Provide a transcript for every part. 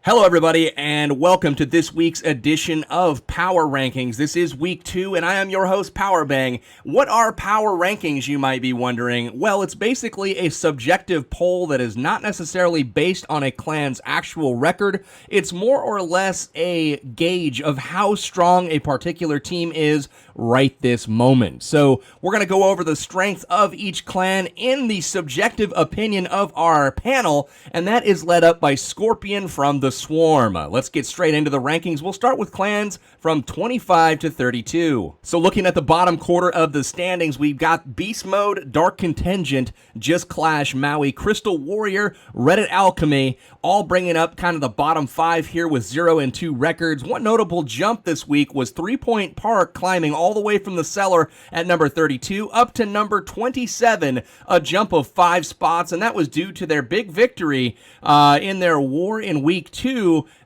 Hello, everybody, and welcome to this week's edition of Power Rankings. This is week 2, and I am your host, Powerbang. What are Power Rankings, you might be wondering? Well, it's basically a subjective poll that is not necessarily based on a clan's actual record. It's more or less a gauge of how strong a particular team is right this moment. So we're going to go over the strength of each clan in the subjective opinion of our panel, and that is led up by Scorpion from the Swarm. Let's get straight into the rankings. We'll start with clans from 25 to 32. So looking at the bottom quarter of the standings, we've got Beast Mode, Dark Contingent, Just Clash, Maui, Crystal Warrior, Reddit Alchemy, all bringing up kind of the bottom 5 here with 0 and 2 records. One notable jump this week was 3 Point Park climbing all the way from the cellar at number 32 up to number 27, a jump of 5 spots, and that was due to their big victory in their war in week 2.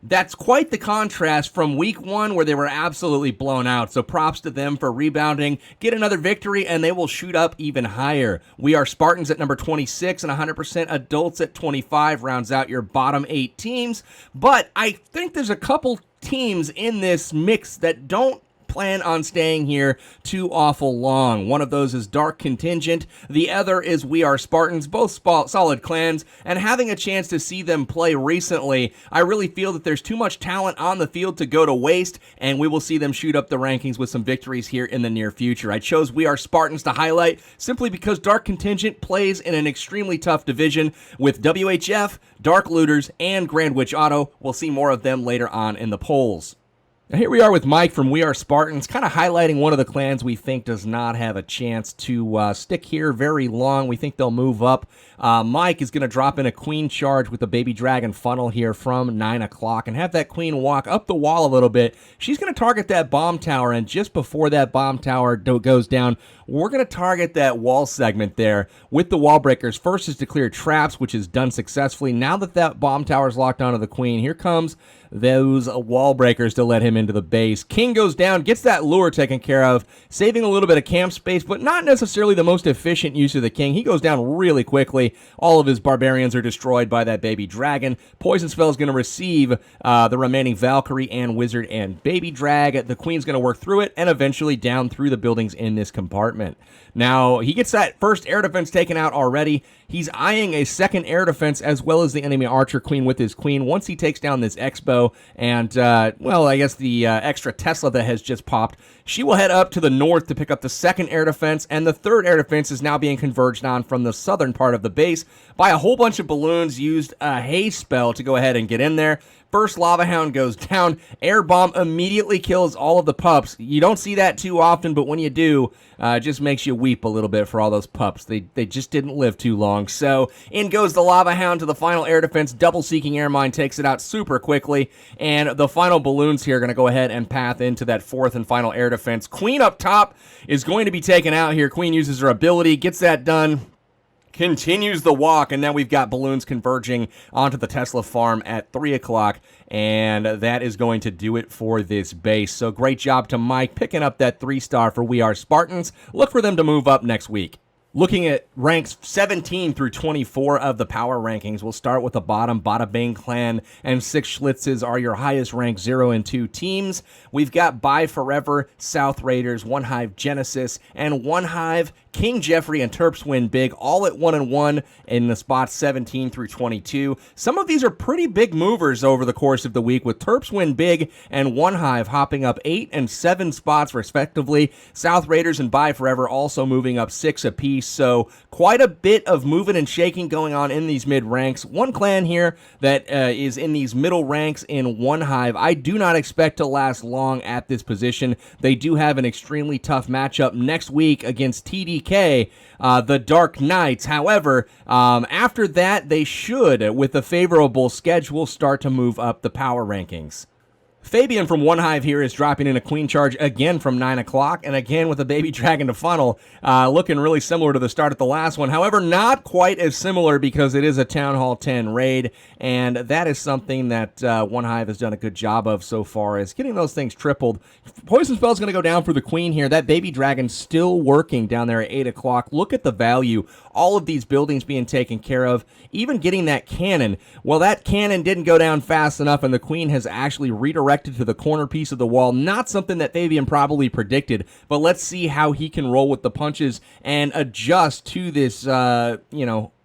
That's quite the contrast from week 1 where they were absolutely blown out. So props to them for rebounding, get another victory, and they will shoot up even higher. We are Spartans at number 26 and 100% adults at 25 rounds out your bottom 8 teams. But I think there's a couple teams in this mix that don't plan on staying here too awful long. One of those is Dark Contingent. The other is We Are Spartans, both solid clans, and having a chance to see them play recently, I really feel that there's too much talent on the field to go to waste, and we will see them shoot up the rankings with some victories here in the near future. I chose We Are Spartans to highlight simply because Dark Contingent plays in an extremely tough division with WHF, Dark Looters, and Grand Witch Auto. We'll see more of them later on in the polls. Now here we are with Mike from We Are Spartans, kind of highlighting one of the clans we think does not have a chance to stick here very long. We think they'll move up. Mike is going to drop in a queen charge with the baby dragon funnel here from 9 o'clock and have that queen walk up the wall a little bit. She's going to target that bomb tower, and just before that bomb tower goes down, we're going to target that wall segment there with the wall breakers. First is to clear traps, which is done successfully. Now that that bomb tower is locked onto the queen, here comes those wall breakers to let him into the base. King goes down, gets that lure taken care of, saving a little bit of camp space, but not necessarily the most efficient use of the king. He goes down really quickly. All of his barbarians are destroyed by that baby dragon. Poison Spell is going to receive the remaining Valkyrie and Wizard and baby drag. The queen's going to work through it and eventually down through the buildings in this compartment. Now, he gets that first air defense taken out already. He's eyeing a second air defense as well as the enemy archer queen with his queen. Once he takes down this Expo and, well, I guess the extra Tesla that has just popped, she will head up to the north to pick up the second air defense, and the third air defense is now being converged on from the southern part of the base by a whole bunch of balloons. Used a haze spell to go ahead and get in there. First Lava Hound goes down. Air Bomb immediately kills all of the pups. You don't see that too often, but when you do, it just makes you weep a little bit for all those pups. They just didn't live too long. So in goes the Lava Hound to the final air defense. Double Seeking Air Mine takes it out super quickly. And the final balloons here are going to go ahead and path into that fourth and final air defense. Queen up top is going to be taken out here. Queen uses her ability, gets that done. Continues the walk, and now we've got balloons converging onto the Tesla farm at 3 o'clock, and that is going to do it for this base. So great job to Mike picking up that 3-star for We Are Spartans. Look for them to move up next week. Looking at ranks 17 through 24 of the power rankings, we'll start with the bottom. Bada Bing Clan and Six Schlitzes are your highest ranked 0 and 2 teams. We've got Bye Forever, South Raiders, One Hive Genesis, and One Hive King Jeffrey and Terps Win Big, all at 1 and 1 in the spots 17 through 22. Some of these are pretty big movers over the course of the week, with Terps Win Big and One Hive hopping up 8 and 7 spots respectively. South Raiders and Bye Forever also moving up 6 apiece. So quite a bit of moving and shaking going on in these mid ranks. One clan here that is in these middle ranks in One Hive, I do not expect to last long at this position. They do have an extremely tough matchup next week against TDK, the Dark Knights. However, after that, they should, with a favorable schedule, start to move up the power rankings. Fabian from One Hive here is dropping in a queen charge again from 9 o'clock, and again with a baby dragon to funnel, looking really similar to the start of the last one. However, not quite as similar because it is a Town Hall 10 raid, and that is something that One Hive has done a good job of so far, is getting those things tripled. Poison Spell is going to go down for the queen here. That baby dragon still working down there at 8 o'clock. Look at the value. All of these buildings being taken care of, even getting that cannon. Well, that cannon didn't go down fast enough, and the queen has actually redirected to the corner piece of the wall. Not something that Fabian probably predicted, but let's see how he can roll with the punches and adjust to this,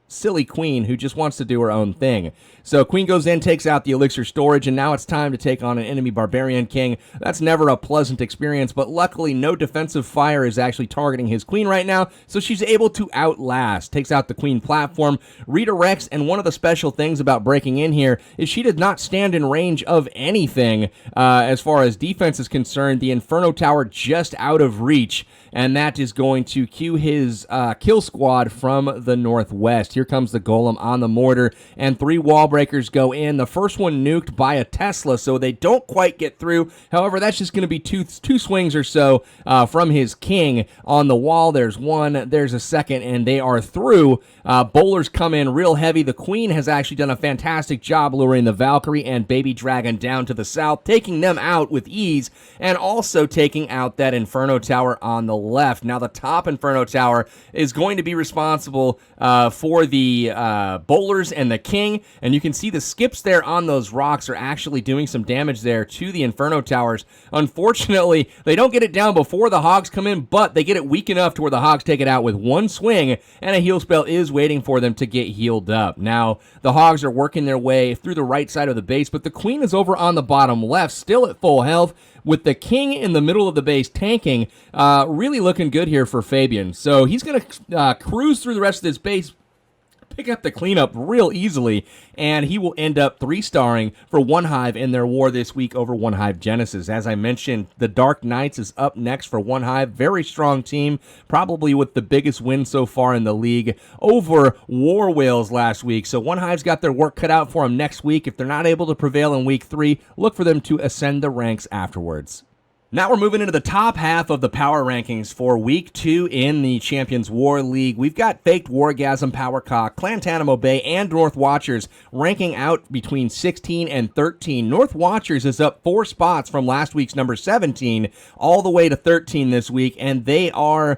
silly queen who just wants to do her own thing. So queen goes in, takes out the elixir storage, and now it's time to take on an enemy barbarian king. That's never a pleasant experience, but luckily no defensive fire is actually targeting his queen right now, so she's able to outlast. Takes out the queen platform, redirects, and one of the special things about breaking in here is she did not stand in range of anything as far as defense is concerned. The Inferno Tower just out of reach, and that is going to cue his kill squad from the northwest. Here comes the golem on the mortar, and 3 wall breakers go in. The first one nuked by a Tesla, so they don't quite get through. However, that's just going to be two swings or so from his king on the wall. There's one, there's a second, and they are through. Bowlers come in real heavy. The queen has actually done a fantastic job luring the Valkyrie and baby dragon down to the south, taking them out with ease, and also taking out that Inferno Tower on the left. Now, the top Inferno Tower is going to be responsible for the bowlers and the king, and you can see the skips there on those rocks are actually doing some damage there to the Inferno Towers. Unfortunately, they don't get it down before the hogs come in, but they get it weak enough to where the hogs take it out with one swing, and a heal spell is waiting for them to get healed up. Now, the hogs are working their way through the right side of the base, but the queen is over on the bottom left, still at full health, with the king in the middle of the base tanking. Really looking good here for Fabian. So he's going to cruise through the rest of this base, pick up the cleanup real easily, and he will end up 3-starring for One Hive in their war this week over One Hive Genesis. As I mentioned, the Dark Knights is up next for One Hive. Very strong team, probably with the biggest win so far in the league over War Whales last week. So One Hive's got their work cut out for them next week. If they're not able to prevail in week 3, look for them to ascend the ranks afterwards. Now we're moving into the top half of the power rankings for Week 2 in the Champions War League. We've got Faked Wargasm, Powercock, Clan Tanamo Bay, and North Watchers ranking out between 16 and 13. North Watchers is up 4 spots from last week's number 17 all the way to 13 this week, and they are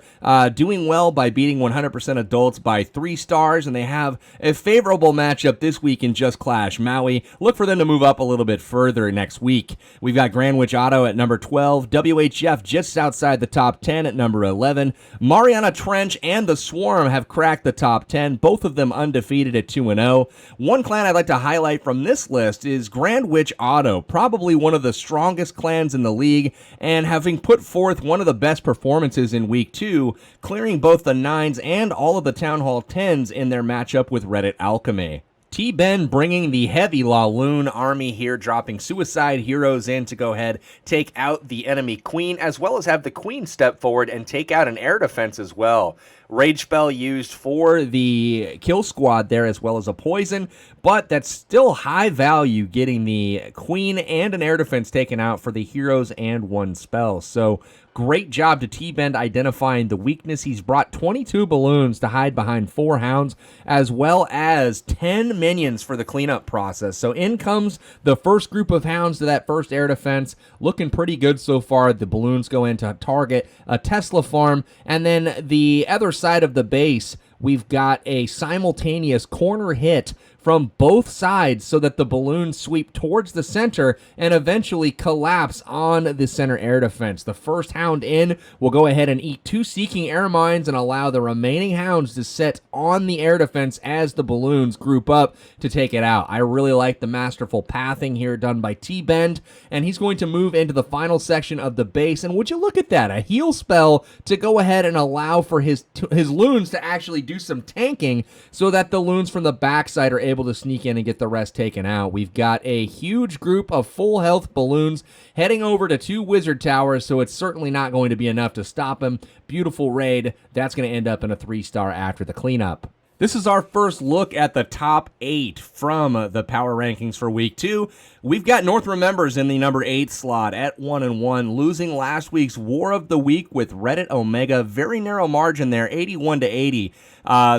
doing well by beating 100% adults by 3 stars, and they have a favorable matchup this week in Just Clash Maui. Look for them to move up a little bit further next week. We've got Grand Witch Auto at number 12, WHF just outside the top 10 at number 11. Mariana Trench and the Swarm have cracked the top 10, both of them undefeated at 2-0. One clan I'd like to highlight from this list is Grand Witch Auto, probably one of the strongest clans in the league, and having put forth one of the best performances in Week 2, clearing both the 9s and all of the Town Hall 10s in their matchup with Reddit Alchemy. T-Ben bringing the heavy Laloon army here, dropping Suicide Heroes in to go ahead, take out the enemy queen, as well as have the queen step forward and take out an air defense as well. Rage spell used for the kill squad there, as well as a poison, but that's still high value, getting the queen and an air defense taken out for the heroes and 1 spell. So great job to T-Bend identifying the weakness. He's brought 22 balloons to hide behind 4 hounds, as well as 10 minions for the cleanup process. So in comes the first group of hounds to that first air defense. Looking pretty good so far. The balloons go in to target a Tesla farm, and then the other side of the base, we've got a simultaneous corner hit from both sides so that the balloons sweep towards the center and eventually collapse on the center air defense. The first hound in will go ahead and eat 2 Seeking Air Mines and allow the remaining hounds to set on the air defense as the balloons group up to take it out. I really like the masterful pathing here done by T-Bend, and he's going to move into the final section of the base. And would you look at that, a heal spell to go ahead and allow for his loons to actually do some tanking so that the loons from the backside are able to sneak in and get the rest taken out. We've got a huge group of full health balloons heading over to 2 wizard towers, so it's certainly not going to be enough to stop him. Beautiful raid. That's going to end up in a 3-star after the cleanup. This is our first look at the top 8 from the power rankings for week 2. We've got North Remembers in the number 8 slot at 1-1, losing last week's War of the Week with Reddit Omega. Very narrow margin there, 81-80.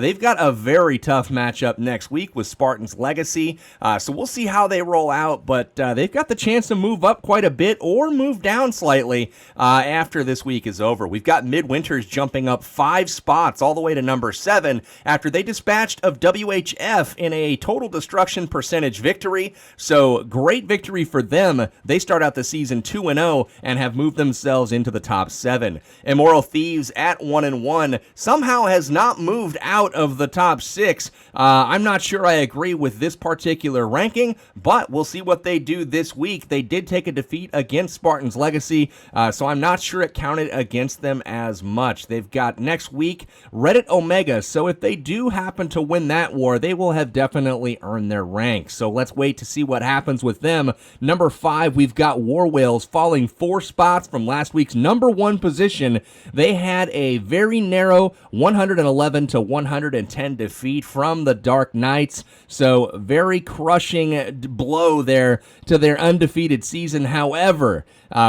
They've got a very tough matchup next week with Spartan's Legacy, so we'll see how they roll out, but they've got the chance to move up quite a bit or move down slightly after this week is over. We've got Midwinters jumping up 5 spots all the way to number 7 after they dispatched of WHF in a total destruction percentage victory, so great victory for them. They start out the season 2-0 and have moved themselves into the top 7. Immoral Thieves at 1-1 somehow has not moved out of the top 6. I'm not sure I agree with this particular ranking, but we'll see what they do this week. They did take a defeat against Spartan's Legacy, so I'm not sure it counted against them as much. They've got next week Reddit Omega, so if they do happen to win that war, they will have definitely earned their rank. So let's wait to see what happens with them. Number 5, we've got War Whales falling 4 spots from last week's number 1 position. They had a very narrow 111-110 defeat from the Dark Knights, so very crushing blow there to their undefeated season. However,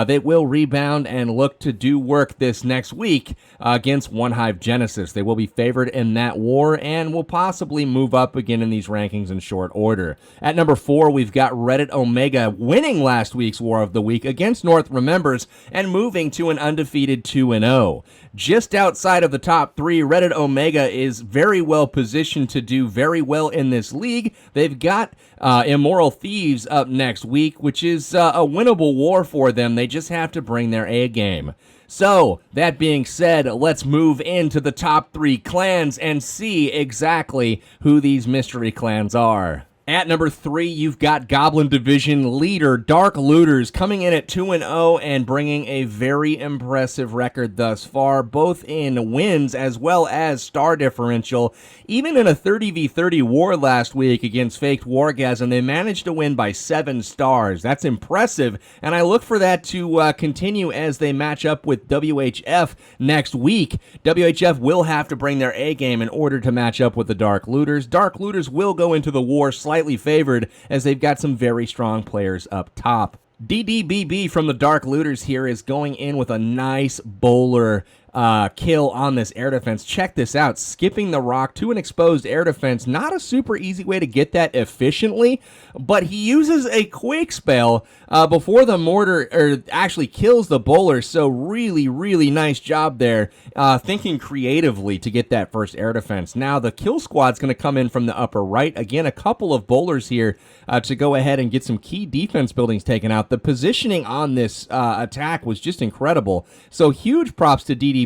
they will rebound and look to do work this next week against One Hive Genesis. They will be favored in that war and will possibly move up again in these rankings in short order. At number 4, we've got Reddit Omega winning last week's War of the Week against North Remembers and moving to an undefeated 2-0. Just outside of the top 3, Reddit Omega is very well positioned to do very well in this league. They've got Immoral Thieves up next week, which is a winnable war for them. They just have to bring their A game. So, that being said, let's move into the top 3 clans and see exactly who these mystery clans are. At number 3, you've got Goblin Division leader Dark Looters coming in at 2-0 and bringing a very impressive record thus far, both in wins as well as star differential. Even in a 30v30 war last week against Faked Wargasm, they managed to win by 7 stars. That's impressive, and I look for that to continue as they match up with WHF next week. WHF will have to bring their A game in order to match up with the Dark Looters. Dark Looters will go into the war slightly favored as they've got some very strong players up top. DDBB from the Dark Looters here is going in with a nice bowler kill on this air defense. Check this out. Skipping the rock to an exposed air defense. Not a super easy way to get that efficiently, but he uses a quick spell before the mortar actually kills the bowler. So really, really nice job there. Thinking creatively to get that first air defense. Now the kill squad's going to come in from the upper right. Again, a couple of bowlers here to go ahead and get some key defense buildings taken out. The positioning on this attack was just incredible. So huge props to DDBB.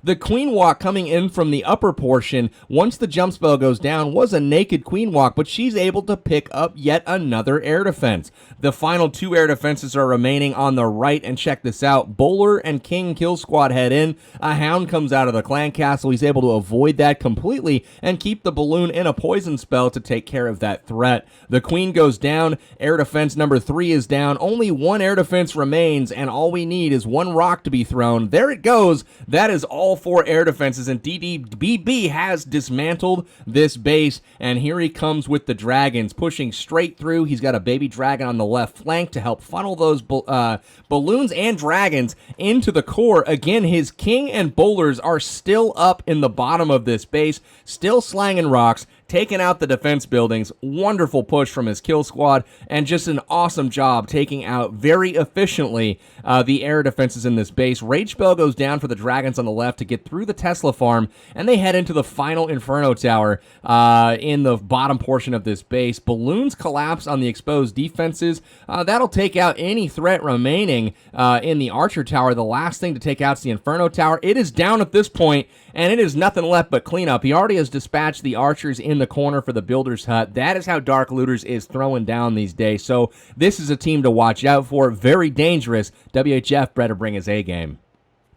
The Queen Walk coming in from the upper portion, once the jump spell goes down, was a naked Queen Walk, but she's able to pick up yet another air defense. The final 2 air defenses are remaining on the right, and check this out. Bowler and King Kill Squad head in. A Hound comes out of the clan castle. He's able to avoid that completely and keep the balloon in a poison spell to take care of that threat. The Queen goes down. Air defense number 3 is down. Only 1 air defense remains, and all we need is 1 rock to be thrown. There it goes. That is all 4 air defenses, and DDBB has dismantled this base, and here he comes with the dragons, pushing straight through. He's got a baby dragon on the left flank to help funnel those balloons and dragons into the core. Again, his king and bowlers are still up in the bottom of this base, still slanging rocks, taking out the defense buildings. Wonderful push from his kill squad, and just an awesome job taking out very efficiently the air defenses in this base. Rage spell goes down for the dragons on the left to get through the Tesla farm, and they head into the final Inferno tower in the bottom portion of this base. Balloons collapse on the exposed defenses. That'll take out any threat remaining in the Archer tower. The last thing to take out is the Inferno tower. It is down at this point, and it is nothing left but cleanup. He already has dispatched the archers in the corner for the Builder's Hut. That is how Dark Looters is throwing down these days. So this is a team to watch out for. Very dangerous. WHF better bring his A game.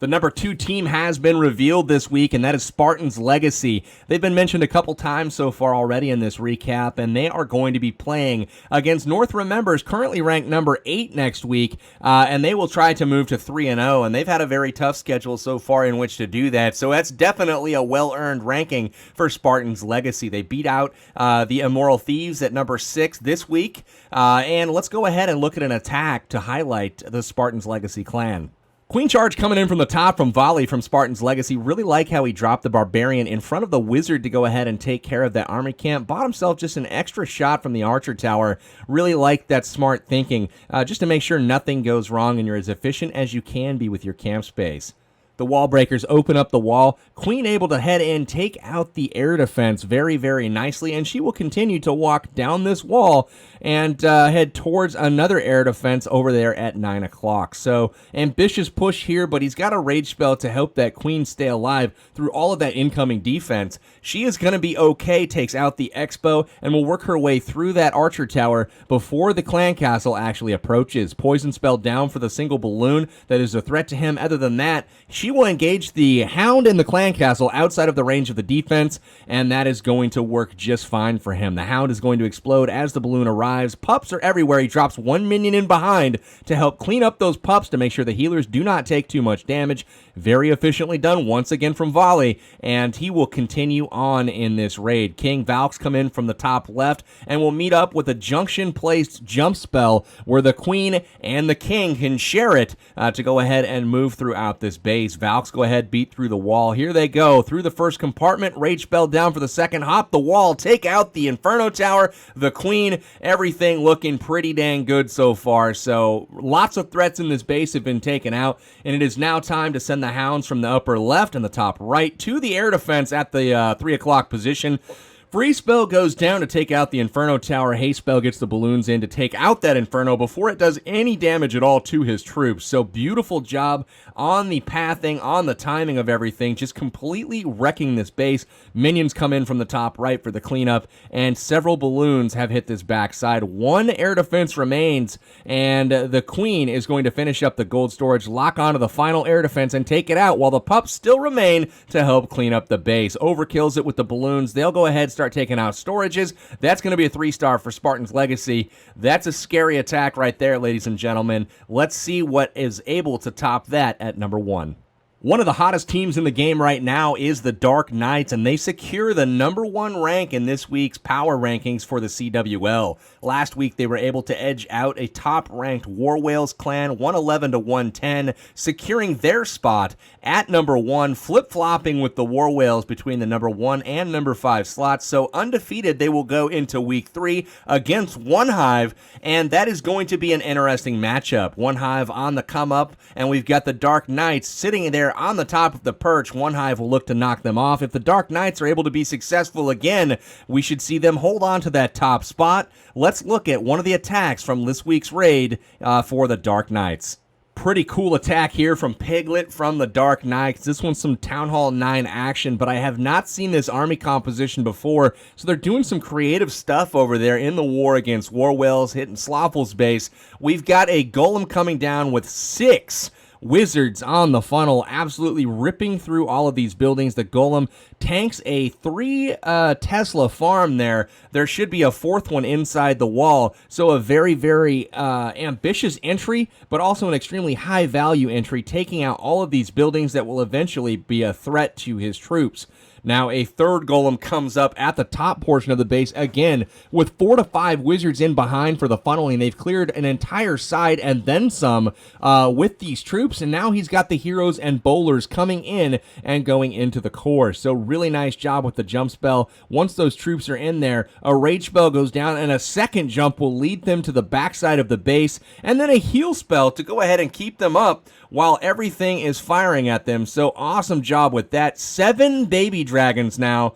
The number 2 team has been revealed this week, and that is Spartan's Legacy. They've been mentioned a couple times so far already in this recap, and they are going to be playing against North Remembers, currently ranked number 8 next week, and they will try to move to 3-0, and they've had a very tough schedule so far in which to do that, so that's definitely a well-earned ranking for Spartan's Legacy. They beat out the Immoral Thieves at number 6 this week, and let's go ahead and look at an attack to highlight the Spartan's Legacy clan. Queen Charge coming in from the top from Volley from Spartan's Legacy. Really like how he dropped the Barbarian in front of the Wizard to go ahead and take care of that army camp. Bought himself just an extra shot from the Archer Tower. Really like that smart thinking, just to make sure nothing goes wrong and you're as efficient as you can be with your camp space. The wall breakers open up the wall. Queen able to head in, take out the air defense very, very nicely, and she will continue to walk down this wall and head towards another air defense over there at 9 o'clock. So, ambitious push here, but he's got a rage spell to help that Queen stay alive through all of that incoming defense. She is going to be okay, takes out the Expo, and will work her way through that Archer Tower before the Clan Castle actually approaches. Poison spell down for the single balloon that is a threat to him. Other than that, she will engage the Hound in the Clan Castle outside of the range of the defense, and that is going to work just fine for him. The Hound is going to explode as the balloon arrives. Pups are everywhere. He drops one minion in behind to help clean up those pups to make sure the healers do not take too much damage. Very efficiently done once again from Volley, and he will continue on in this raid. King Valks come in from the top left and will meet up with a junction-placed jump spell where the Queen and the King can share it to go ahead and move throughout this base. Valks go ahead, beat through the wall. Here they go, through the first compartment, rage spell down for the second, hop the wall, take out the Inferno Tower, the Queen, everything looking pretty dang good so far. So lots of threats in this base have been taken out, and it is now time to send the Hounds from the upper left and the top right to the air defense at the 3 o'clock position. Free spell goes down to take out the Inferno Tower. Haste spell gets the balloons in to take out that Inferno before it does any damage at all to his troops. So beautiful job on the pathing, on the timing of everything, just completely wrecking this base. Minions come in from the top right for the cleanup, and several balloons have hit this backside. One air defense remains, and the Queen is going to finish up the gold storage, lock onto the final air defense, and take it out while the pups still remain to help clean up the base. Overkills it with the balloons. They'll go ahead, start taking out storages. That's going to be a 3-star for Spartan's Legacy. That's a scary attack right there, ladies and gentlemen. Let's see what is able to top that at number 1. One of the hottest teams in the game right now is the Dark Knights, and they secure the number 1 rank in this week's power rankings for the CWL. Last week, they were able to edge out a top-ranked War Whales clan, 111 to 110, securing their spot at number 1, flip-flopping with the War Whales between the number 1 and number 5 slots. So undefeated, they will go into week 3 against One Hive, and that is going to be an interesting matchup. One Hive on the come-up, and we've got the Dark Knights sitting there on the top of the perch. One Hive will look to knock them off. If the Dark Knights are able to be successful again, we should see them hold on to that top spot. Let's look at one of the attacks from this week's raid for the Dark Knights. Pretty cool attack here from Piglet from the Dark Knights. This one's some Town Hall 9 action, but I have not seen this army composition before, so they're doing some creative stuff over there in the war against War Whales, hitting Slothful's base. We've got a Golem coming down with 6 Wizards on the funnel, absolutely ripping through all of these buildings. The Golem tanks a 3 Tesla farm there. There should be a 4th one inside the wall, so a very, very ambitious entry, but also an extremely high-value entry, taking out all of these buildings that will eventually be a threat to his troops. Now, a 3rd Golem comes up at the top portion of the base, again, with 4 to 5 Wizards in behind for the funneling. They've cleared an entire side and then some with these troops, and now he's got the heroes and bowlers coming in and going into the core. So really nice job with the jump spell. Once those troops are in there, a rage spell goes down, and a second jump will lead them to the backside of the base, and then a heal spell to go ahead and keep them up while everything is firing at them. So awesome job with that. 7 baby dragons now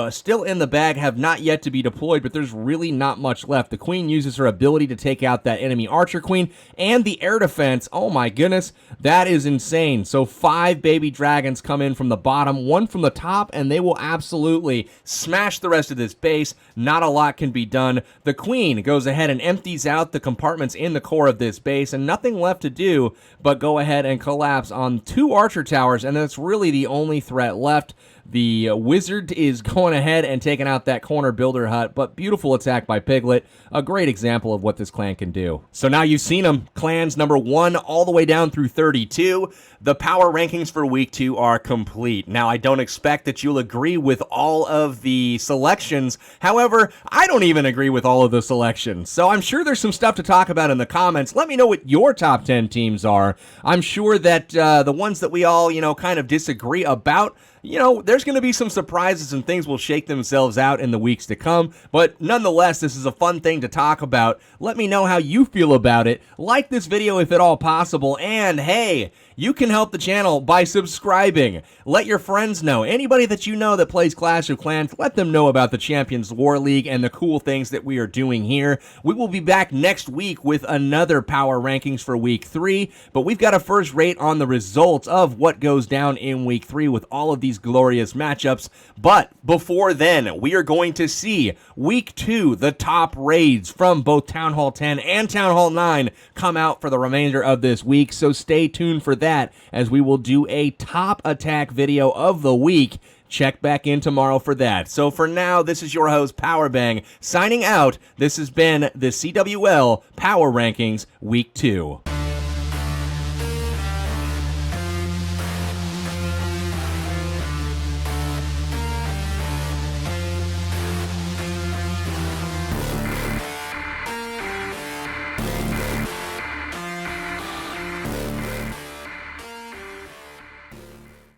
still in the bag, have not yet to be deployed, but there's really not much left. The Queen uses her ability to take out that enemy Archer Queen and the air defense. Oh my goodness, that is insane. So 5 baby dragons come in from the bottom, 1 from the top, and they will absolutely smash the rest of this base. Not a lot can be done. The Queen goes ahead and empties out the compartments in the core of this base, and nothing left to do but go ahead ahead and collapse on 2 archer towers, and that's really the only threat left. The wizard is going ahead and taking out that corner builder hut, but beautiful attack by Piglet. A great example of what this clan can do. So now you've seen them. Clans number 1 all the way down through 32. The power rankings for week 2 are complete. Now, I don't expect that you'll agree with all of the selections. However, I don't even agree with all of the selections. So I'm sure there's some stuff to talk about in the comments. Let me know what your top 10 teams are. I'm sure that the ones that we all, kind of disagree about, there's going to be some surprises and things will shake themselves out in the weeks to come. But nonetheless, this is a fun thing to talk about. Let me know how you feel about it. Like this video if at all possible. And hey, you can help the channel by subscribing. Let your friends know. Anybody that you know that plays Clash of Clans, let them know about the Champions War League and the cool things that we are doing here. We will be back next week with another power rankings for week 3, but we've got to first rate on the results of what goes down in week 3 with all of these glorious matchups. But before then, we are going to see week 2, the top raids from both Town Hall 10 and Town Hall 9 come out for the remainder of this week, so stay tuned for that as we will do a top attack video of the week. Check back in tomorrow for that. So for now, this is your host, Powerbang, signing out. This has been the CWL Power Rankings Week 2.